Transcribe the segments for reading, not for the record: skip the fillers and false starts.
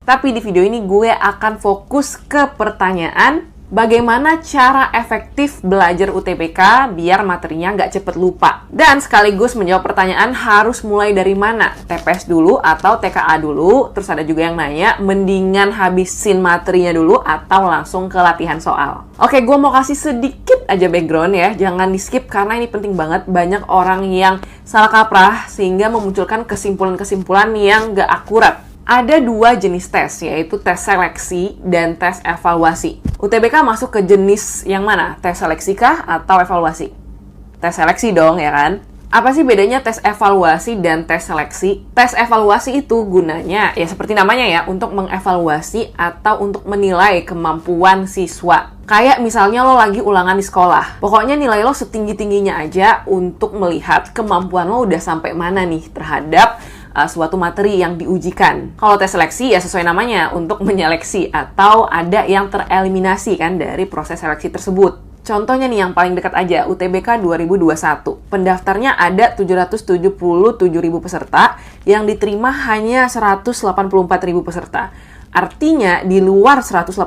Tapi di video ini gue akan fokus ke pertanyaan bagaimana cara efektif belajar UTBK biar materinya nggak cepet lupa. Dan sekaligus menjawab pertanyaan harus mulai dari mana? TPS dulu atau TKA dulu? Terus ada juga yang nanya, mendingan habisin materinya dulu atau langsung ke latihan soal? Oke, gue mau kasih sedikit aja background ya. Jangan di-skip karena ini penting banget. Banyak orang yang salah kaprah sehingga memunculkan kesimpulan-kesimpulan yang nggak akurat. Ada dua jenis tes, yaitu tes seleksi dan tes evaluasi. UTBK masuk ke jenis yang mana? Tes seleksi kah atau evaluasi? Tes seleksi dong, ya kan? Apa sih bedanya tes evaluasi dan tes seleksi? Tes evaluasi itu gunanya, ya seperti namanya ya, untuk mengevaluasi atau untuk menilai kemampuan siswa. Kayak misalnya lo lagi ulangan di sekolah. Pokoknya nilai lo setinggi-tingginya aja untuk melihat kemampuan lo udah sampai mana nih terhadap suatu materi yang diujikan. Kalau tes seleksi ya sesuai namanya, untuk menyeleksi atau ada yang tereliminasi kan dari proses seleksi tersebut. Contohnya nih yang paling dekat aja, UTBK 2021. Pendaftarnya ada 777.000 peserta, yang diterima hanya 184.000 peserta. Artinya di luar 184.000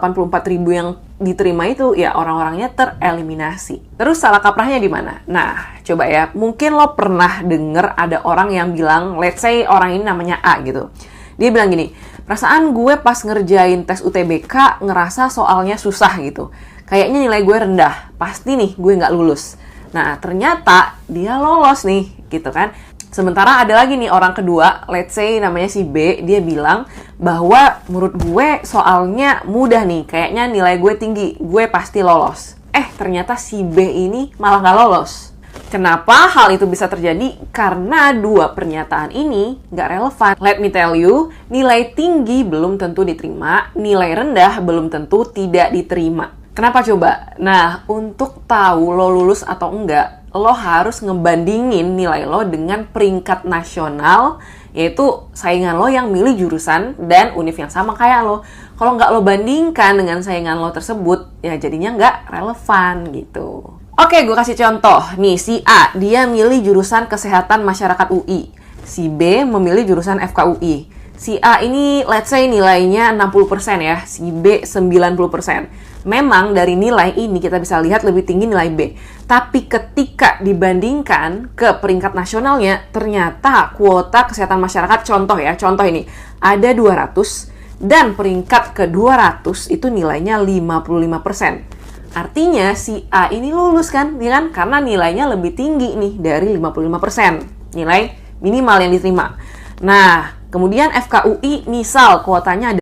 yang diterima itu ya orang-orangnya tereliminasi. Terus salah kaprahnya di mana? Nah, coba ya, mungkin lo pernah denger ada orang yang bilang, let's say orang ini namanya A gitu. Dia bilang gini, perasaan gue pas ngerjain tes UTBK ngerasa soalnya susah gitu. Kayaknya nilai gue rendah, pasti nih gue nggak lulus. Nah, ternyata dia lolos nih gitu kan. Sementara ada lagi nih orang kedua, let's say namanya si B, dia bilang bahwa menurut gue soalnya mudah nih, kayaknya nilai gue tinggi, gue pasti lolos. Ternyata si B ini malah nggak lolos. Kenapa hal itu bisa terjadi? Karena dua pernyataan ini nggak relevan. Let me tell you, nilai tinggi belum tentu diterima, nilai rendah belum tentu tidak diterima. Kenapa coba? Nah, untuk tahu lo lulus atau enggak, lo harus ngebandingin nilai lo dengan peringkat nasional, yaitu saingan lo yang milih jurusan dan univ yang sama kayak lo. Kalau nggak lo bandingkan dengan saingan lo tersebut, ya jadinya nggak relevan gitu. Oke, gue kasih contoh. Nih, si A, dia milih jurusan Kesehatan Masyarakat UI. Si B memilih jurusan FKUI. Si A ini, let's say nilainya 60% ya, si B 90%. Memang dari nilai ini kita bisa lihat lebih tinggi nilai B. Tapi ketika dibandingkan ke peringkat nasionalnya, ternyata kuota kesehatan masyarakat, contoh ini, ada 200 dan peringkat ke 200 itu nilainya 55%. Artinya si A ini lulus kan, ya kan? Karena nilainya lebih tinggi nih dari 55%. Nilai minimal yang diterima. Nah, kemudian FKUI misal kuotanya ada